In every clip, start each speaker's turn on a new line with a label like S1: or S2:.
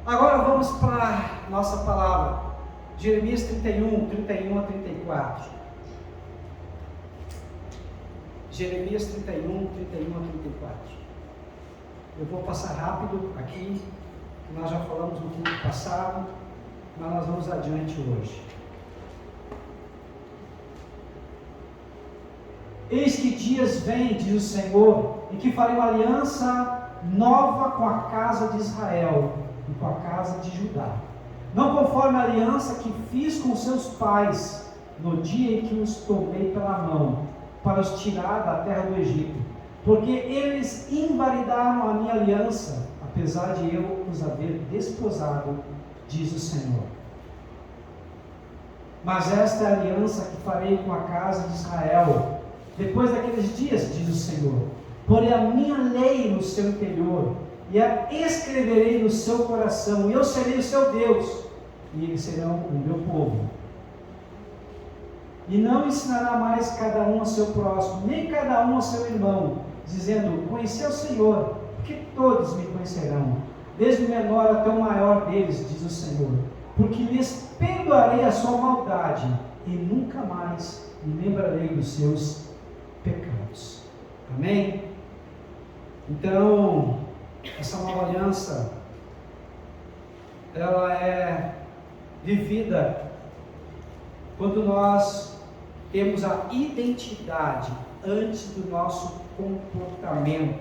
S1: Agora vamos para a nossa palavra. Jeremias 31 a 34. Jeremias 31 a 34. Eu vou passar rápido aqui, nós já falamos no culto passado, mas nós vamos adiante hoje. Eis que dias vêm, diz o Senhor, em que farei uma aliança nova com a casa de Israel e com a casa de Judá. Não conforme a aliança que fiz com seus pais, no dia em que os tomei pela mão, para os tirar da terra do Egito, porque eles invalidaram a minha aliança, apesar de eu os haver desposado, diz o Senhor. Mas esta é a aliança que farei com a casa de Israel, depois daqueles dias, diz o Senhor. Porei a minha lei no seu interior, e a escreverei no seu coração, e eu serei o seu Deus, e eles serão o meu povo. E não ensinará mais cada um a seu próximo, nem cada um a seu irmão, dizendo, conheci o Senhor, porque todos me conhecerão, desde o menor até o maior deles, diz o Senhor, porque lhes perdoarei a sua maldade, e nunca mais me lembrarei dos seus pecados. Amém? Então, essa nova aliança, ela é vivida quando nós temos a identidade antes do nosso comportamento.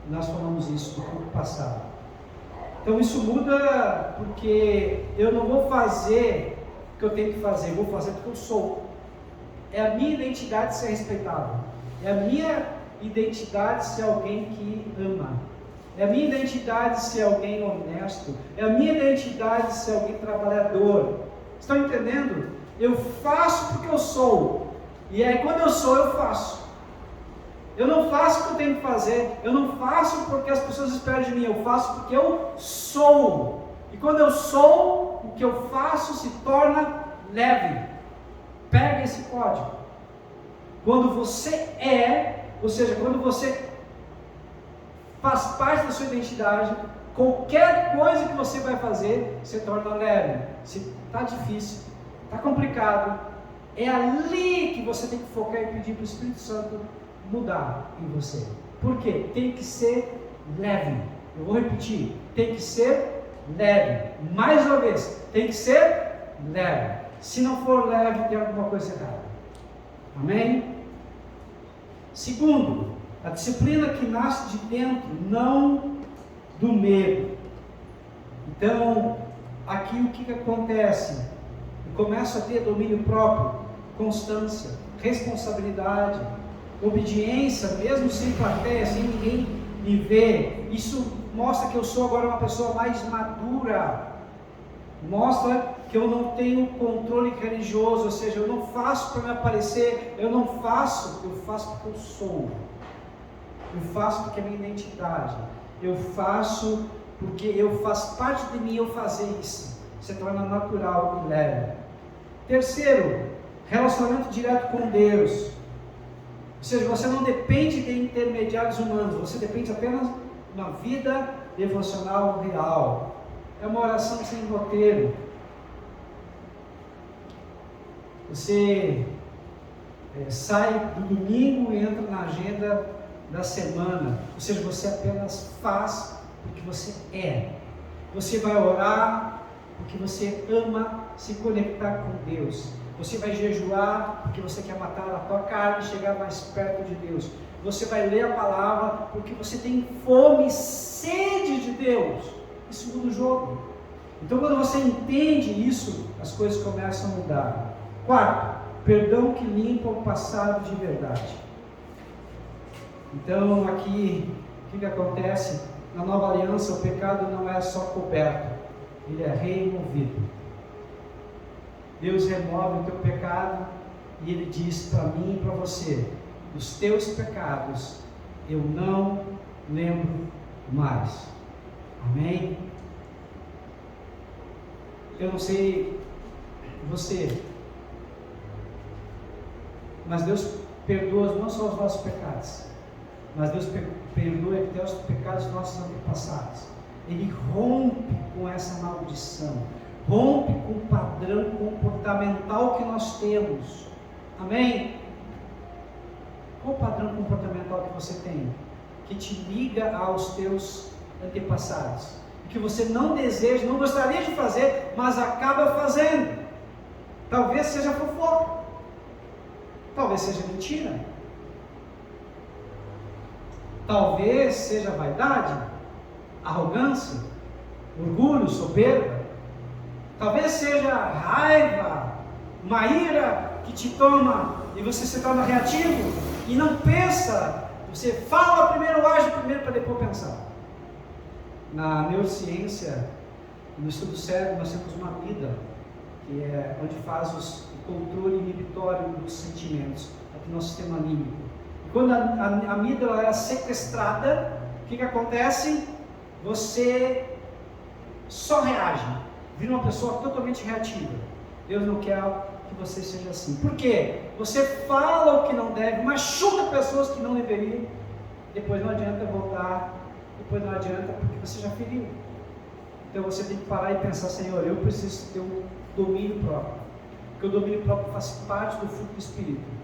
S1: Nós falamos isso no culto passado. Então isso muda porque eu não vou fazer o que eu tenho que fazer, eu vou fazer porque eu sou. É a minha identidade ser respeitável. É a minha identidade ser alguém que ama. É a minha identidade ser alguém honesto. É a minha identidade ser alguém trabalhador. Estão entendendo? Eu faço porque eu sou. E aí quando eu sou, eu faço. Eu não faço o que eu tenho que fazer. Eu não faço porque as pessoas esperam de mim. Eu faço porque eu sou. E quando eu sou, o que eu faço se torna leve. Pega esse código. Quando você é, ou seja, quando você faz parte da sua identidade, qualquer coisa que você vai fazer se torna leve. Se está difícil, está complicado, é ali que você tem que focar e pedir para o Espírito Santo mudar em você. Por quê? Tem que ser leve. Eu vou repetir, tem que ser leve. Mais uma vez, tem que ser leve. Se não for leve, tem alguma coisa errada. Amém? Segundo, a disciplina que nasce de dentro, não do medo. Então, aqui o que acontece? Eu começo a ter domínio próprio, constância, responsabilidade, obediência, mesmo sem plateia, sem ninguém me ver. Isso mostra que eu sou agora uma pessoa mais madura. Mostra que eu não tenho controle religioso, ou seja, eu não faço para me aparecer, eu faço porque eu sou. Eu faço porque é minha identidade. Eu faço porque eu faço parte de mim eu fazer isso. Se torna natural e leve. Terceiro, relacionamento direto com Deus. Ou seja, você não depende de intermediários humanos, você depende apenas de uma vida devocional real. É uma oração sem roteiro. Você sai do domingo e entra na agenda da semana. Ou seja, você apenas faz porque você é. Você vai orar porque você ama se conectar com Deus. Você vai jejuar porque você quer matar a tua carne e chegar mais perto de Deus. Você vai ler a palavra porque você tem fome e sede de Deus. Isso muda o jogo. Então quando você entende isso, as coisas começam a mudar. Quarto, perdão que limpa o passado de verdade. Então aqui, o que acontece? Na nova aliança, o pecado não é só coberto, ele é removido. Deus remove o teu pecado e Ele diz para mim e para você, dos teus pecados eu não lembro mais. Amém? Eu não sei você, mas Deus perdoa não só os nossos pecados, mas Deus perdoa até os pecados dos nossos antepassados. ele rompe com essa maldição, rompe com o padrão comportamental que nós temos. Amém? Qual o padrão comportamental que você tem, que te liga aos teus antepassados, que você não deseja, não gostaria de fazer, mas acaba fazendo? Talvez seja fofoca, talvez seja mentira, talvez seja vaidade, arrogância, orgulho, soberba, talvez seja raiva, uma ira que te toma e você se torna reativo e não pensa, você fala primeiro, age primeiro para depois pensar. Na neurociência, no estudo do cérebro, nós temos uma amígdala, que é onde faz o controle inibitório dos sentimentos, aqui no nosso sistema límbico. E quando a amígdala é sequestrada, o que acontece? Você só reage, vira uma pessoa totalmente reativa. Deus não quer que você seja assim. Por quê? Você fala o que não deve, machuca pessoas que não deveriam, depois não adianta voltar, depois não adianta porque você já feriu. Então você tem que parar e pensar, Senhor, eu preciso ter um domínio próprio, porque o domínio próprio faz parte do fruto do Espírito.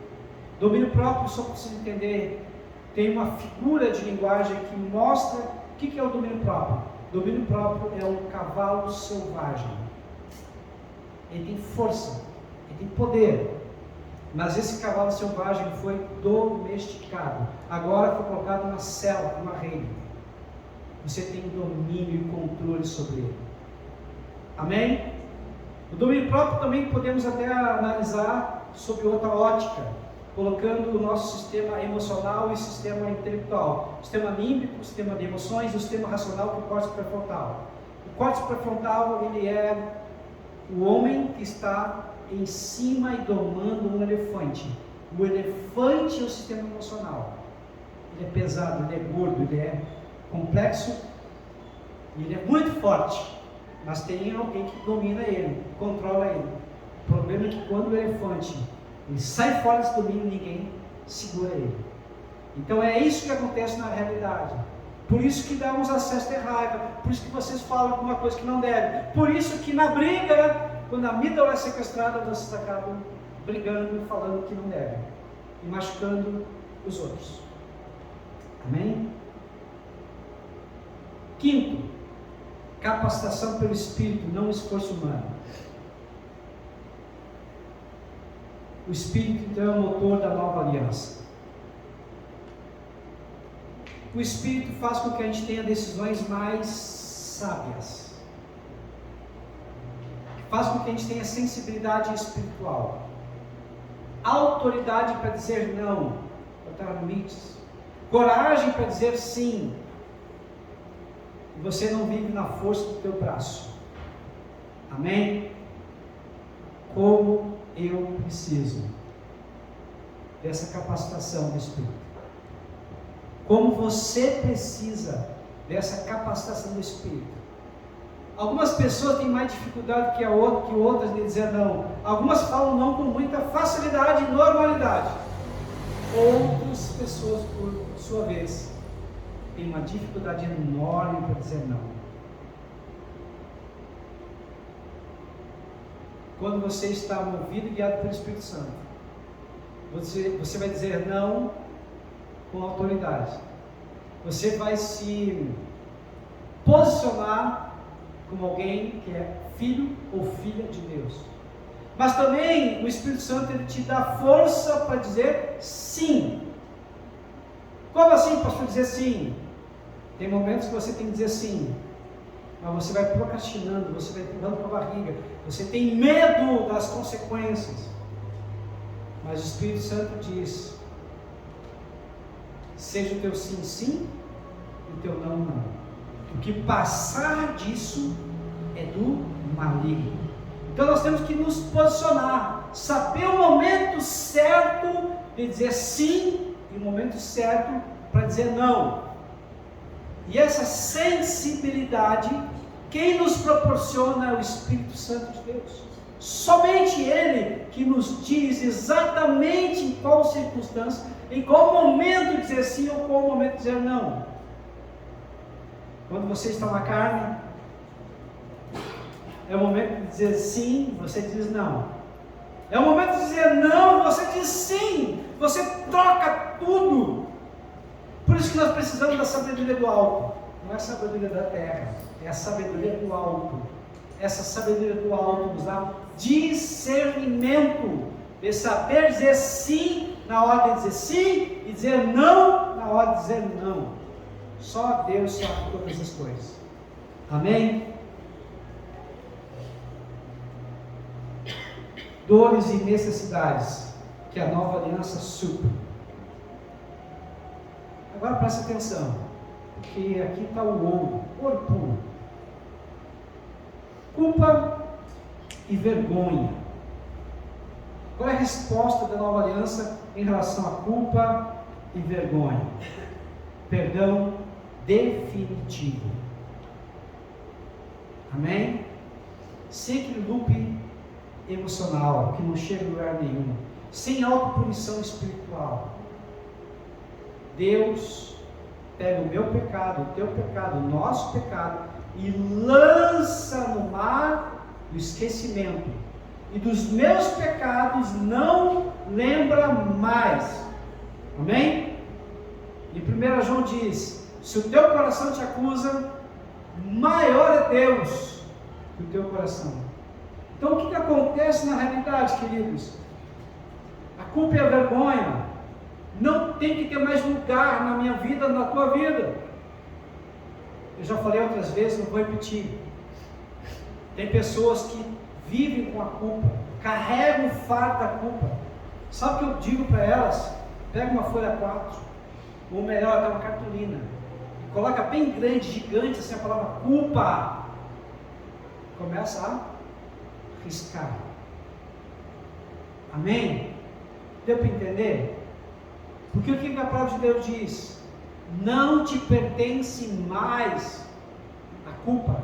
S1: Domínio próprio, só precisa entender, tem uma figura de linguagem que mostra o que é o domínio próprio. Domínio próprio é um cavalo selvagem, ele tem força, ele tem poder, mas esse cavalo selvagem foi domesticado, agora foi colocado na cela, numa reina. Você tem domínio e controle sobre ele. Amém? O domínio próprio também podemos até analisar sob outra ótica, colocando o nosso sistema emocional e sistema intelectual, o sistema límbico, o sistema de emoções e o sistema racional, que é o córtex pré-frontal. O córtex pré-frontal, ele é o homem que está em cima e domando um elefante. O elefante é o sistema emocional. Ele é pesado, ele é gordo, ele é complexo, ele é muito forte, mas tem alguém que domina ele, controla ele. O problema é que quando o elefante ele sai fora desse domínio, ninguém segura ele. Então é isso que acontece na realidade. Por isso que dá uns acessos de raiva, por isso que vocês falam alguma coisa que não deve, por isso que na briga, quando a amígdala é sequestrada, vocês acabam brigando e falando que não deve, e machucando os outros. Amém? Quinto, capacitação pelo Espírito, não esforço humano. O Espírito então é o motor da nova aliança. O Espírito faz com que a gente tenha decisões mais sábias. Faz com que a gente tenha sensibilidade espiritual. Autoridade para dizer não, botar limites. Coragem para dizer sim. E você não vive na força do teu braço. Amém? Como eu preciso dessa capacitação do Espírito. Como você precisa dessa capacitação do Espírito. Algumas pessoas têm mais dificuldade que outras de dizer não. Algumas falam não com muita facilidade e normalidade. Outras pessoas, por sua vez, têm uma dificuldade enorme para dizer não. Quando você está movido e guiado pelo Espírito Santo, você vai dizer não com autoridade. Você vai se posicionar como alguém que é filho ou filha de Deus. Mas também o Espírito Santo ele te dá força para dizer sim. Como assim, pastor, dizer sim? Tem momentos que você tem que dizer sim, mas você vai procrastinando, você vai empurrando com a barriga, você tem medo das consequências. Mas o Espírito Santo diz: seja o teu sim, sim, e o teu não, não. O que passar disso é do maligno. Então nós temos que nos posicionar, saber o momento certo de dizer sim e o momento certo para dizer não. E essa sensibilidade, quem nos proporciona é o Espírito Santo de Deus. Somente Ele que nos diz exatamente em qual circunstância, em qual momento dizer sim ou qual momento dizer não. Quando você está na carne, é o momento de dizer sim, você diz não. É o momento de dizer não, você diz sim. Você troca tudo. Por isso que nós precisamos da sabedoria do alto. Não é a sabedoria da terra, é a sabedoria do alto. Essa sabedoria do alto nos dá discernimento de saber dizer sim na hora de dizer sim e dizer não na hora de dizer não. Só Deus sabe todas as coisas. Amém? Dores e necessidades que a nova aliança supre. Agora preste atenção, porque aqui está o ouro puro. Culpa e vergonha. Qual é a resposta da nova aliança em relação à culpa e vergonha? Perdão definitivo. Amém? Sem aquele loop emocional que não chega a lugar nenhum, sem autopunição espiritual. Deus pega o meu pecado, o teu pecado, o nosso pecado e lança no mar do esquecimento, e dos meus pecados não lembra mais. Amém? E 1 João diz: se o teu coração te acusa, maior é Deus que o teu coração. Então o que acontece na realidade, queridos? A culpa e a vergonha não tem que ter mais lugar na minha vida, na tua vida. Eu já falei outras vezes, não vou repetir. Tem pessoas que vivem com a culpa, carregam o fardo da culpa. Sabe o que eu digo para elas? Pega uma folha 4, ou melhor, até uma cartolina, e coloca bem grande, gigante, assim a palavra culpa. Começa a riscar. Amém? Deu para entender? Porque o que a palavra de Deus diz? Não te pertence mais a culpa,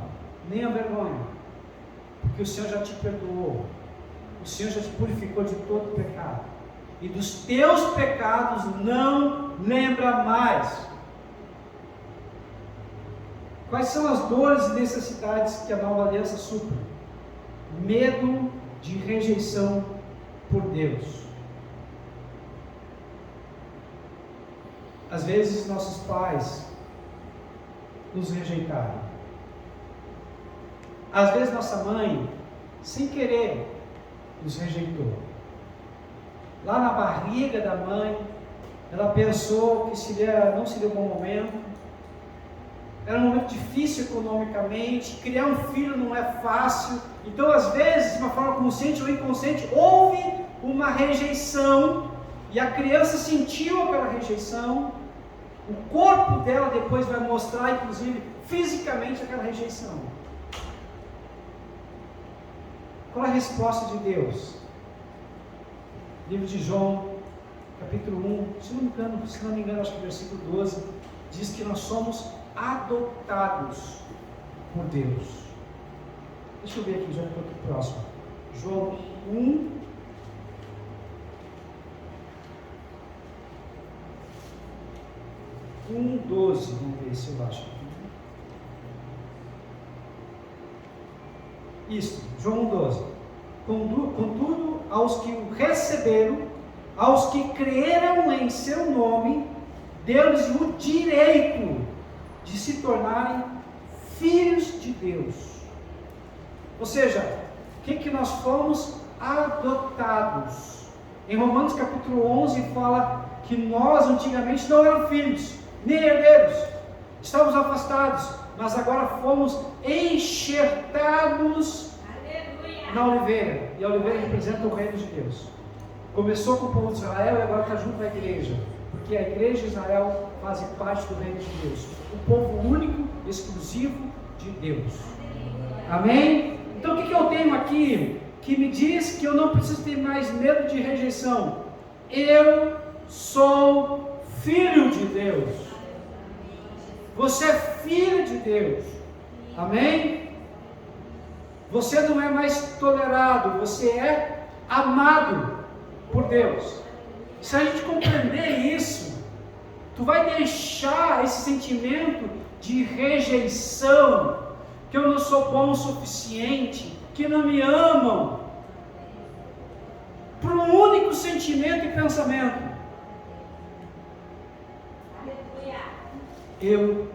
S1: nem a vergonha, porque o Senhor já te perdoou, o Senhor já te purificou de todo pecado, e dos teus pecados não lembra mais. Quais são as dores e necessidades que a nova aliança supre? Medo de rejeição por Deus. Às vezes nossos pais nos rejeitaram. Às vezes nossa mãe, sem querer, nos rejeitou. Lá na barriga da mãe, ela pensou que não seria um bom momento. Era um momento difícil economicamente, criar um filho não é fácil. Então às vezes, de uma forma consciente ou inconsciente, houve uma rejeição, e a criança sentiu aquela rejeição. O corpo dela depois vai mostrar, inclusive, fisicamente aquela rejeição. Qual é a resposta de Deus? Livro de João, capítulo 1, se não me engano, acho que versículo 12, diz que nós somos adotados por Deus. Deixa eu ver aqui, já estou aqui próximo. João 1, um 12, vamos ver se eu acho. Isso, João 12. Contudo, aos que o receberam, aos que creram em seu nome, deu-lhes o direito de se tornarem filhos de Deus. Ou seja, o que nós fomos? Adotados. Em Romanos capítulo 11 fala que nós antigamente não éramos filhos, nem herdeiros, estávamos afastados, mas agora fomos enxertados na oliveira, e a oliveira representa o reino de Deus. Começou com o povo de Israel e agora está junto à igreja, porque a igreja de Israel faz parte do reino de Deus, o povo único, exclusivo de Deus. Amém? Então o que eu tenho aqui, que me diz que eu não preciso ter mais medo de rejeição? Eu sou filho de Deus. Você é filho de Deus. Amém? Você não é mais tolerado, você é amado por Deus. Se a gente compreender isso, Tu vai deixar esse sentimento de rejeição, que eu não sou bom o suficiente, que não me amam, por um único sentimento e pensamento: eu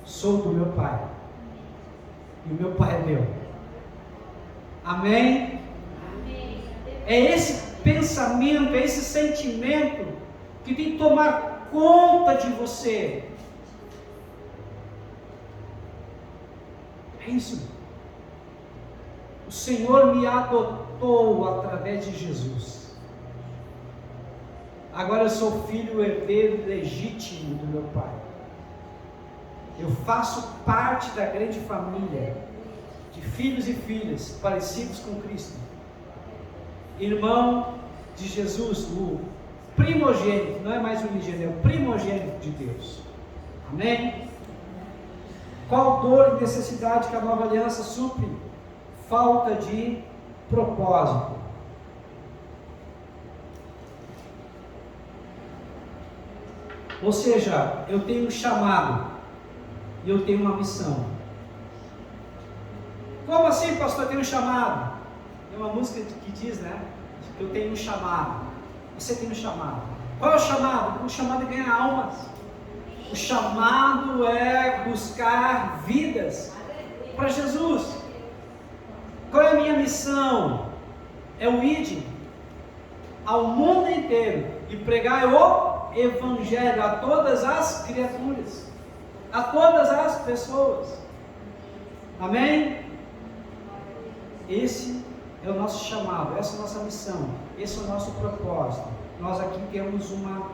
S1: sou do meu Pai, e o meu Pai é meu. Amém? É esse pensamento, é esse sentimento que tem que tomar conta de você. É isso. O Senhor me adotou através de Jesus. Agora eu sou filho herdeiro legítimo do meu Pai. Eu faço parte da grande família de filhos e filhas parecidos com Cristo. Irmão de Jesus, o primogênito, não é mais unigênito, é o primogênito de Deus. Amém? Qual dor e necessidade que a nova aliança supre? Falta de propósito. Ou seja, eu tenho um chamado e eu tenho uma missão. Como assim, pastor, eu tenho um chamado? Tem uma música que diz, né, que eu tenho um chamado. Você tem um chamado. Qual é o chamado? O chamado é ganhar almas. O chamado é buscar vidas para Jesus. Qual é a minha missão? É o id ao mundo inteiro e pregar o evangelho a todas as criaturas, a todas as pessoas. Amém? Esse é o nosso chamado, essa é a nossa missão, esse é o nosso propósito. Nós aqui temos uma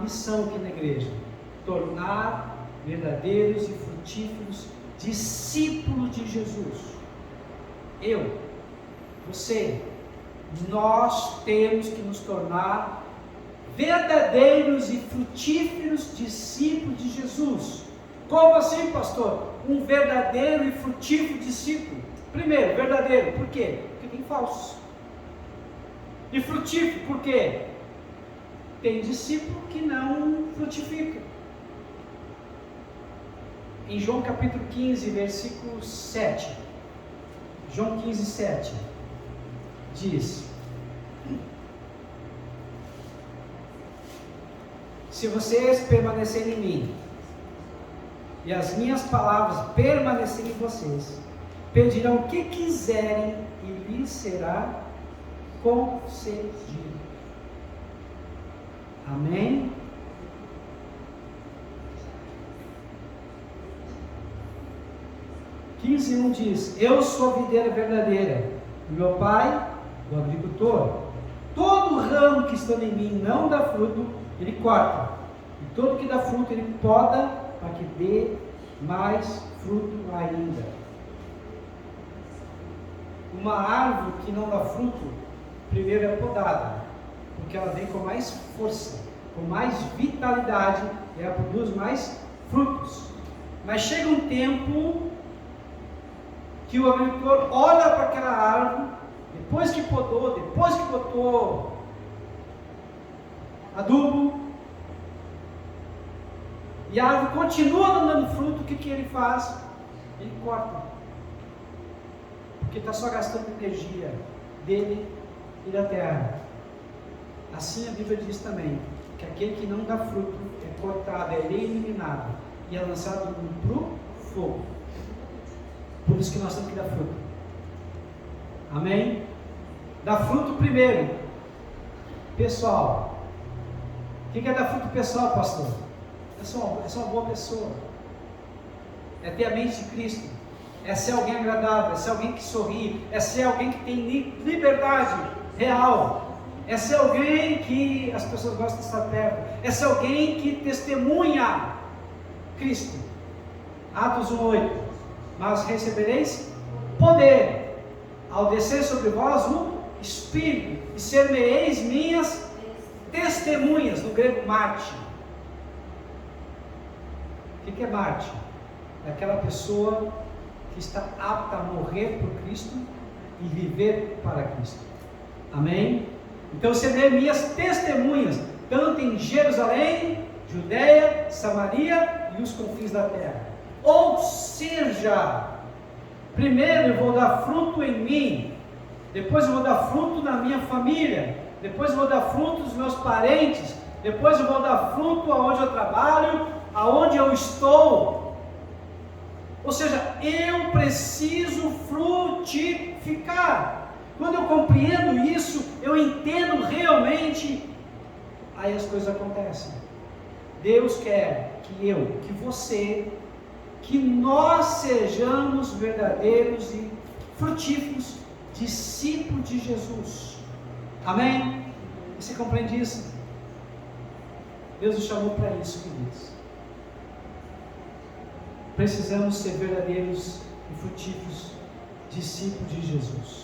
S1: missão aqui na igreja: tornar verdadeiros e frutíferos discípulos de Jesus. Eu, você, nós temos que nos tornar verdadeiros e frutíferos discípulos de Jesus. Como assim, pastor? Um verdadeiro e frutífero discípulo. Primeiro, verdadeiro, por quê? Porque tem falsos. E frutífero, por quê? Tem discípulo que não frutifica. Em João capítulo 15, versículo 7. João 15, 7. Diz: se vocês permanecerem em mim, e as minhas palavras permanecerem em vocês, pedirão o que quiserem e lhes será concedido. Amém? (15:1) diz: eu sou a videira verdadeira, e meu pai, o agricultor. Todo ramo que está em mim não dá fruto, ele corta, e todo que dá fruto ele poda, para que dê mais fruto ainda. Uma árvore que não dá fruto, primeiro é podada, porque ela vem com mais força, com mais vitalidade, e ela produz mais frutos. Mas chega um tempo que o agricultor olha para aquela árvore, depois que podou, depois que botou adubo, e a árvore continua não dando fruto, o que ele faz? Ele corta, porque está só gastando energia dele e da terra. Assim a Bíblia diz também, que aquele que não dá fruto é cortado, é eliminado e é lançado para o fogo. Por isso que nós temos que dar fruto. Amém? Dá fruto primeiro, pessoal. O que é dar fruto pessoal, pastor? É ser uma boa pessoa, é ter a mente de Cristo, é ser alguém agradável, é ser alguém que sorri, é ser alguém que tem liberdade real, é ser alguém que as pessoas gostam de estar perto, é ser alguém que testemunha Cristo. Atos 1:8: mas recebereis poder ao descer sobre vós o Espírito, e ser-me-eis minhas testemunhas, no grego mártir. O que é mártir? É aquela pessoa que está apta a morrer por Cristo e viver para Cristo. Amém? Então, ser minhas testemunhas. tanto em Jerusalém, Judeia, Samaria e os confins da terra. Ou seja, primeiro eu vou dar fruto em mim, depois eu vou dar fruto na minha família, depois eu vou dar fruto dos meus parentes, depois eu vou dar fruto aonde eu trabalho, aonde eu estou. Ou seja, eu preciso frutificar. Quando eu compreendo isso, eu entendo realmente, aí as coisas acontecem. Deus quer que eu, que você, que nós sejamos verdadeiros e frutíferos discípulos de Jesus. Amém? Você compreende isso? Deus nos chamou para isso, queridos. Precisamos ser verdadeiros e frutíferos discípulos de Jesus.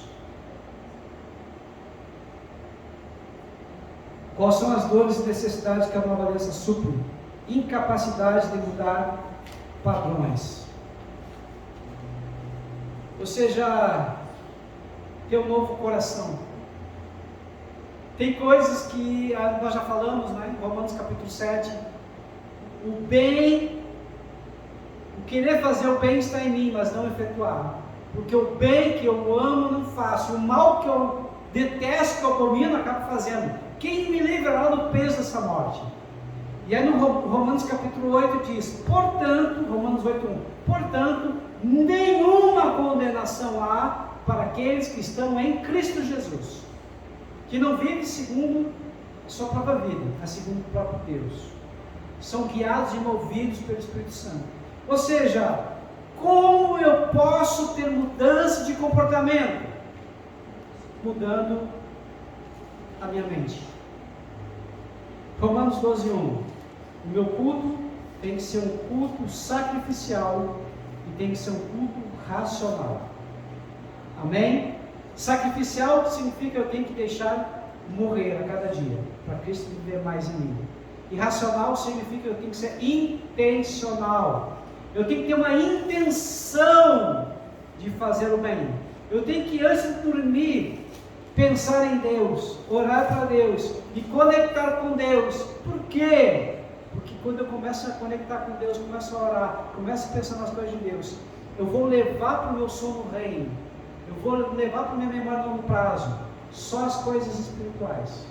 S1: Quais são as dores e necessidades que a nova aliança supre? Incapacidade de mudar padrões. Ou seja, ter um novo coração. Tem coisas que nós já falamos, né, em Romanos capítulo 7. O bem, o querer fazer o bem está em mim, mas não efetuar. Porque o bem que eu amo não faço, o mal que eu detesto, que eu abomino, acabo fazendo. Quem me livrará do peso dessa morte? E aí no Romanos capítulo 8 diz, portanto, Romanos 8:1, portanto, nenhuma condenação há para aqueles que estão em Cristo Jesus, que não vivem segundo a sua própria vida, mas segundo o próprio Deus. São guiados e movidos pelo Espírito Santo. Ou seja, como eu posso ter mudança de comportamento? Mudando a minha mente. Romanos 12:1. O meu culto tem que ser um culto sacrificial e tem que ser um culto racional. Amém? Sacrificial significa que eu tenho que deixar morrer a cada dia, para Cristo viver mais em mim. E racional significa que eu tenho que ser intencional. Eu tenho que ter uma intenção de fazer o bem. Eu tenho que, antes de dormir, pensar em Deus, orar para Deus, me conectar com Deus. Por quê? Porque quando eu começo a conectar com Deus, começo a orar, começo a pensar nas coisas de Deus, eu vou levar para o meu sono reino, eu vou levar para a minha memória a longo prazo só as coisas espirituais.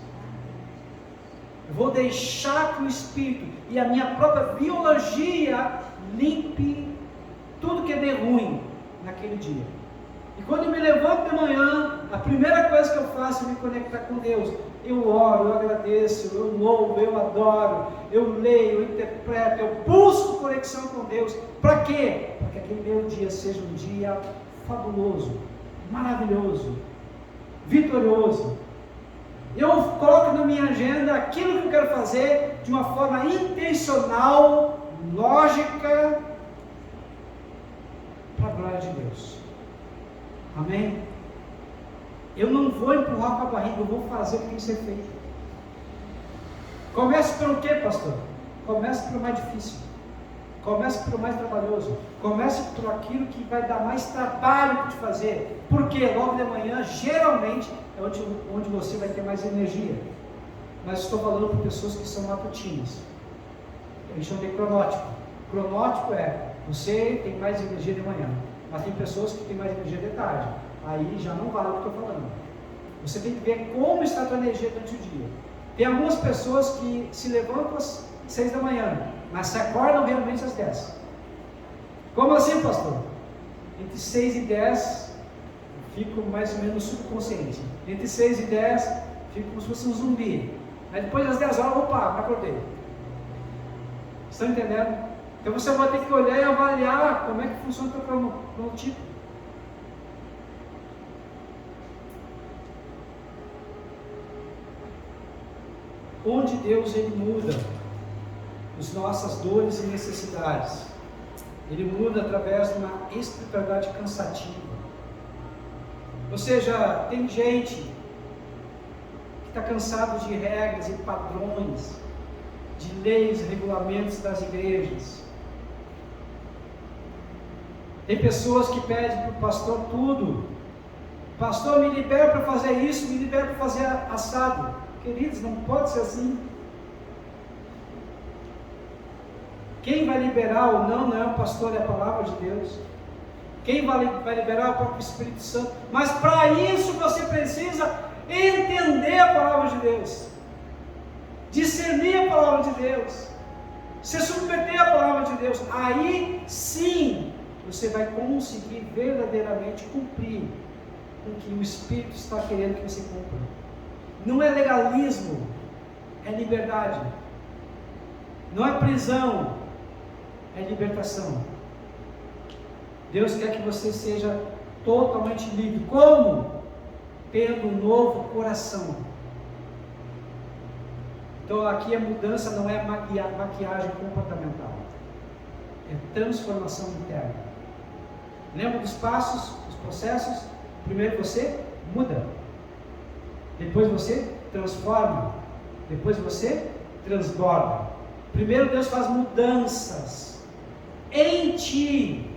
S1: Eu vou deixar que o Espírito e a minha própria biologia limpe tudo que é de ruim naquele dia. E quando eu me levanto de manhã, a primeira coisa que eu faço é me conectar com Deus. Eu oro, eu agradeço, eu louvo, eu adoro, eu leio, eu interpreto, eu busco conexão com Deus. Para quê? Para que aquele meu dia seja um dia fabuloso, maravilhoso, vitorioso. Eu coloco na minha agenda aquilo que eu quero fazer de uma forma intencional, lógica, para a glória de Deus. Amém? Eu não vou empurrar com a barriga, eu vou fazer o que tem que ser feito. Comece pelo quê, pastor? Comece pelo mais difícil. Comece pelo mais trabalhoso. Comece por aquilo que vai dar mais trabalho para te fazer. Porque logo de manhã, geralmente, é onde você vai ter mais energia. Mas estou falando para pessoas que são matutinas. A gente chama de cronótipo. Cronótipo é, você tem mais energia de manhã. Mas tem pessoas que têm mais energia de tarde. Aí já não vale o que eu estou falando. Você tem que ver como está a tua energia durante o dia. Tem algumas pessoas que se levantam às 6 da manhã, mas se acordam realmente às 10. Como assim, pastor? Entre 6 e 10, eu fico mais ou menos subconsciente. Entre 6 e 10, fico como se fosse um zumbi. Aí depois das 10 horas, opa, me acordei. Estão entendendo? Então você vai ter que olhar e avaliar como é que funciona o teu cronotipo. Onde Deus ele muda as nossas dores e necessidades. Ele muda através de uma espiritualidade cansativa. Ou seja, tem gente que está cansado de regras e padrões, de leis e regulamentos das igrejas. Tem pessoas que pedem para o pastor tudo. Pastor, me libera para fazer isso, me libera para fazer assado. Queridos, não pode ser assim. Quem vai liberar ou não é o pastor, é a palavra de Deus. Quem vai liberar é o próprio Espírito Santo. Mas para isso você precisa entender a palavra de Deus, discernir a palavra de Deus, se submeter à palavra de Deus. Aí sim você vai conseguir verdadeiramente cumprir com o que o Espírito está querendo que você cumpra. Não é legalismo, é liberdade. Não é prisão, é libertação. Deus quer que você seja totalmente livre. Como? Tendo um novo coração. Então aqui a mudança não é maquiagem comportamental, é transformação interna. Lembra dos passos, dos processos? Primeiro você muda, depois você transforma, depois você transborda. Primeiro Deus faz mudanças em ti,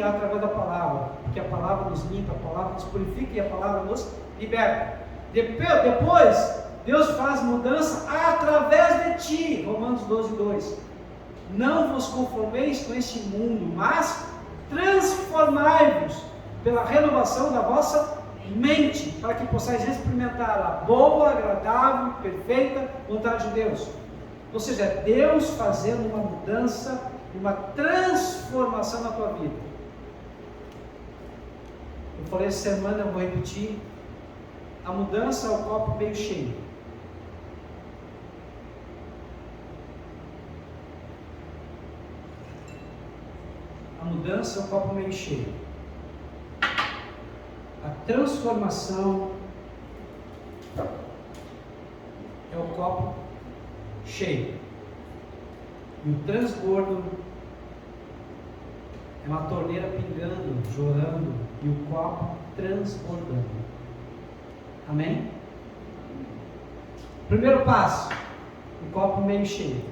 S1: através da palavra, porque a palavra nos limpa, a palavra nos purifica e a palavra nos liberta. Depois Deus faz mudança através de ti. Romanos 12:2. Não vos conformeis com este mundo, mas transformai-vos pela renovação da vossa mente, para que possais experimentar a boa, agradável, perfeita vontade de Deus. Ou seja, é Deus fazendo uma mudança, uma transformação na tua vida. Eu falei essa semana, eu vou repetir. A mudança é o copo meio cheio. A mudança é o copo meio cheio. A transformação é o copo cheio. E o transbordo é uma torneira pingando, jorrando, e o copo transbordando. Amém? Primeiro passo, o copo meio cheio.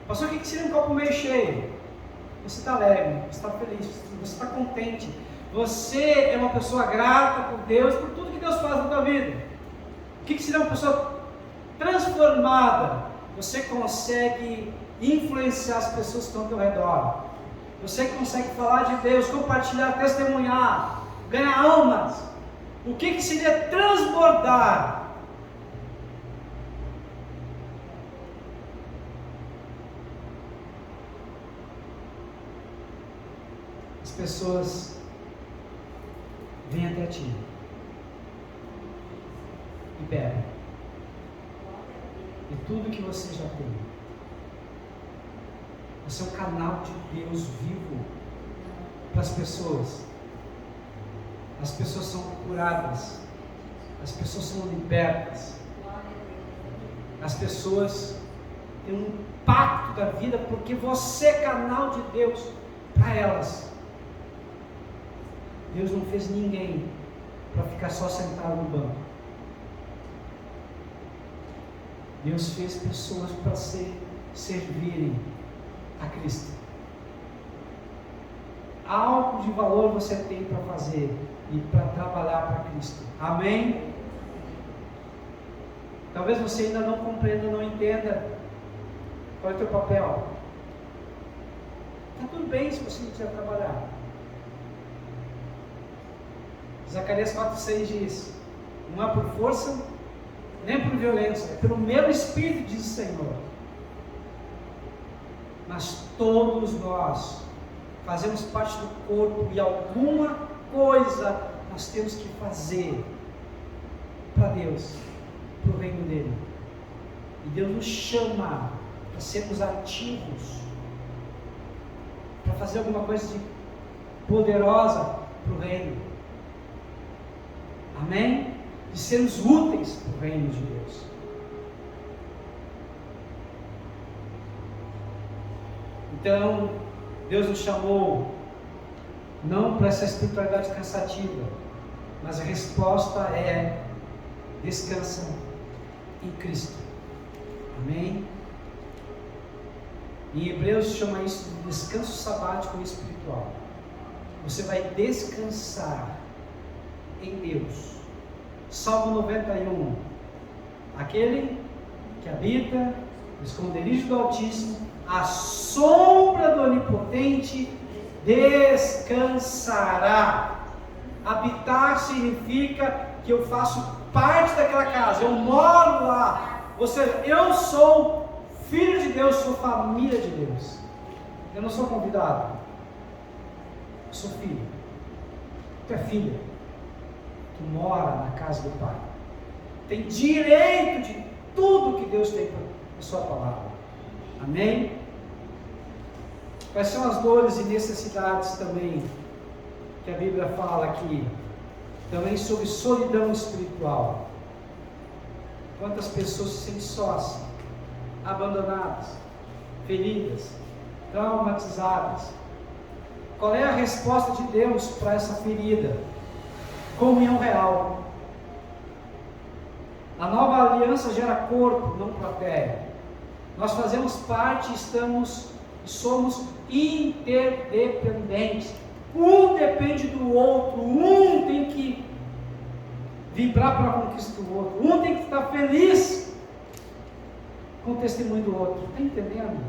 S1: Pastor, o que seria um copo meio cheio? Você está alegre, você está feliz, você está contente. Você é uma pessoa grata por Deus, por tudo que Deus faz na tua vida. O que seria uma pessoa transformada? Você consegue influenciar as pessoas que estão ao teu redor. Você consegue falar de Deus, compartilhar, testemunhar, ganhar almas. O que seria transbordar? As pessoas vêm até ti e bebem de tudo que você já tem. Você é um canal de Deus vivo para as pessoas. As pessoas são curadas, as pessoas são libertas, as pessoas têm um impacto da vida porque você é canal de Deus para elas. Deus não fez ninguém para ficar só sentado no banco. Deus fez pessoas para servirem a Cristo. Algo de valor você tem para fazer e para trabalhar para Cristo. Amém? Talvez você ainda não compreenda, não entenda qual é o teu papel. Está tudo bem se você não quiser trabalhar. Zacarias 4:6 diz: não é por força, nem por violência, é pelo meu Espírito, diz o Senhor. Mas todos nós fazemos parte do corpo e alguma coisa nós temos que fazer para Deus, para o reino dele. E Deus nos chama para sermos ativos, para fazer alguma coisa de poderosa para o reino. Amém? De sermos úteis para o reino de Deus. Então, Deus nos chamou não para essa espiritualidade cansativa, mas a resposta é descansa em Cristo. Amém? Em Hebreus chama isso de descanso sabático e espiritual. Você vai descansar em Deus. Salmo 91: aquele que habita no esconderijo do Altíssimo a sombra do Onipotente descansará. Habitar significa que eu faço parte daquela casa, eu moro lá. Ou seja, eu sou filho de Deus, sou família de Deus. Eu não sou convidado, eu sou filho. Tu é filha, tu mora na casa do Pai, tem direito de tudo que Deus tem para a sua palavra. Amém? Quais são as dores e necessidades também que a Bíblia fala aqui? Também sobre solidão espiritual. Quantas pessoas se sentem sós, abandonadas, feridas, traumatizadas? Qual é a resposta de Deus para essa ferida? Comunhão real. A nova aliança gera corpo, não plateia. Nós fazemos parte, somos interdependentes. Um depende do outro, um tem que vibrar para a conquista do outro, um tem que estar feliz com o testemunho do outro. Está entendendo?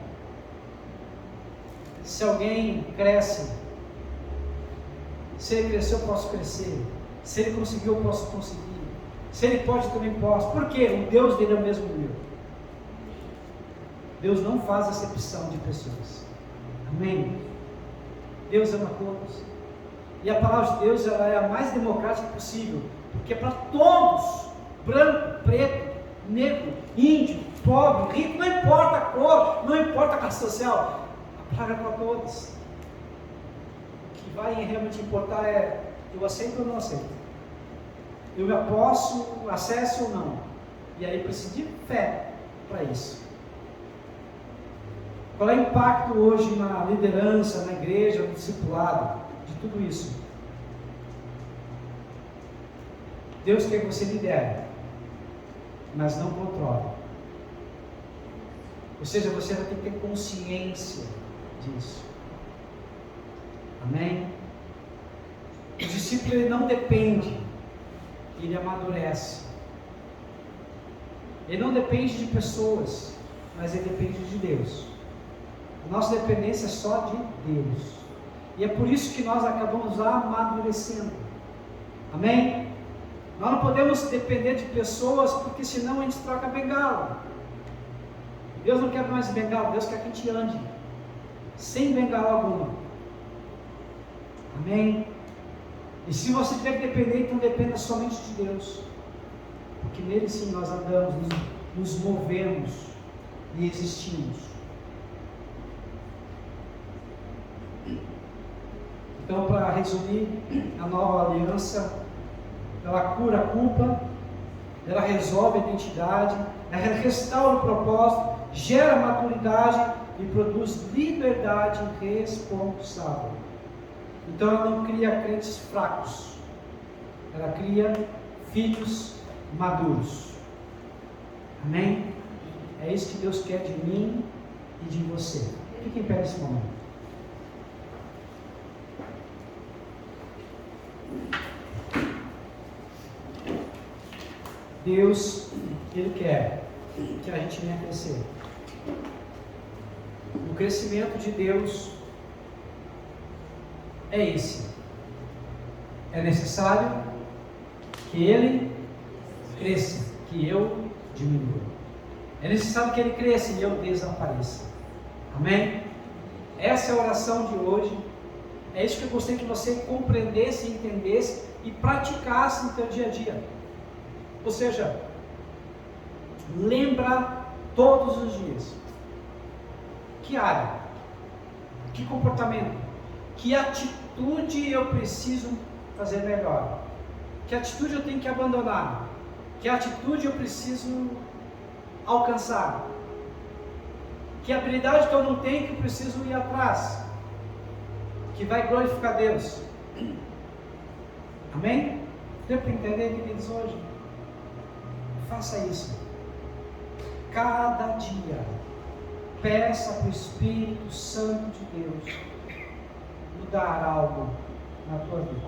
S1: Se alguém cresce, se ele cresceu, eu posso crescer. Se ele conseguiu, eu posso conseguir. Se ele pode, eu também posso. Por quê? O Deus dele é o mesmo meu. Deus não faz acepção de pessoas. Amém? Deus ama todos. E a palavra de Deus, ela é a mais democrática possível. Porque é para todos. Branco, preto, negro, índio, pobre, rico. Não importa a cor, não importa a classe social. A palavra é para todos. O que vai realmente importar é: eu aceito ou não aceito? Eu me posso, acesso ou não? E aí preciso de fé para isso. Qual é o impacto hoje na liderança, na igreja, no discipulado, de tudo isso? Deus quer que você lidere, mas não controle. Ou seja, você vai ter que ter consciência disso. Amém? O discípulo, ele não depende, ele amadurece. Ele não depende de pessoas, mas ele depende de Deus. A nossa dependência é só de Deus. E é por isso que nós acabamos amadurecendo. Amém? Nós não podemos depender de pessoas, porque senão a gente troca bengala. Deus não quer mais bengala, Deus quer que a gente ande sem bengala alguma. Amém? E se você tiver que depender, então dependa somente de Deus. Porque nele sim nós andamos, nos movemos e existimos. Então, para resumir, a nova aliança, ela cura a culpa, ela resolve a identidade, ela restaura o propósito, gera maturidade e produz liberdade responsável. Então, ela não cria crentes fracos, ela cria filhos maduros. Amém? É isso que Deus quer de mim e de você. Fique em pé nesse momento. Deus, Ele quer que a gente venha crescer. O crescimento de Deus é esse. É necessário que Ele cresça, que eu diminua. É necessário que Ele cresça e eu desapareça. Amém? Essa é a oração de hoje. É isso que eu gostaria que você compreendesse, entendesse e praticasse no seu dia a dia. Ou seja, lembra todos os dias. Que área? Que comportamento? Que atitude eu preciso fazer melhor? Que atitude eu tenho que abandonar? Que atitude eu preciso alcançar? Que habilidade que eu não tenho que eu preciso ir atrás? Que vai glorificar Deus. Amém? Deu para entender, queridos, hoje? Faça isso. Cada dia, peça para o Espírito Santo de Deus mudar algo na tua vida.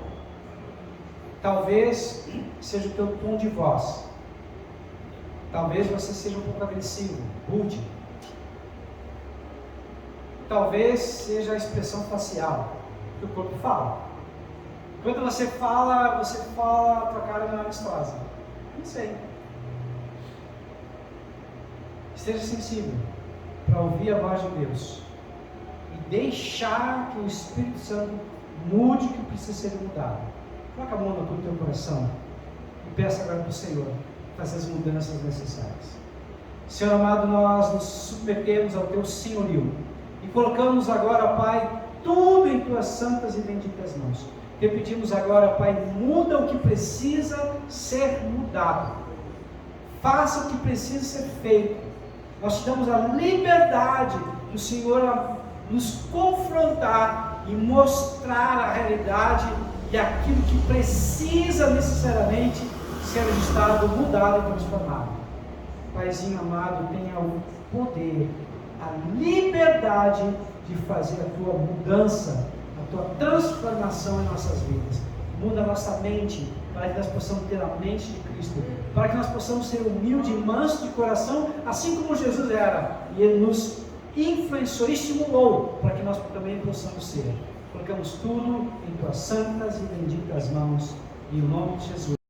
S1: Talvez seja o teu tom de voz. Talvez você seja um pouco agressivo, rude. talvez seja a expressão facial que o corpo fala. Quando você fala, a tua cara não é amistosa. Não sei. Esteja sensível para ouvir a voz de Deus e deixar que o Espírito Santo mude o que precisa ser mudado. Coloca a mão no teu coração e peça agora para o Senhor fazer as mudanças necessárias. Senhor amado, nós nos submetemos ao teu senhorio e colocamos agora, Pai, tudo em tuas santas e benditas mãos. Te pedimos agora, Pai, muda o que precisa ser mudado. Faça o que precisa ser feito. Nós te damos a liberdade do Senhor nos confrontar e mostrar a realidade e aquilo que precisa necessariamente ser ajustado, mudado e transformado. Paizinho amado, tenha o poder, a liberdade de fazer a tua mudança, a tua transformação em nossas vidas. Muda a nossa mente, para que nós possamos ter a mente de Cristo, para que nós possamos ser humildes e mansos de coração, assim como Jesus era, e Ele nos influenciou, estimulou, para que nós também possamos ser. Colocamos tudo em tuas santas e benditas mãos, em nome de Jesus.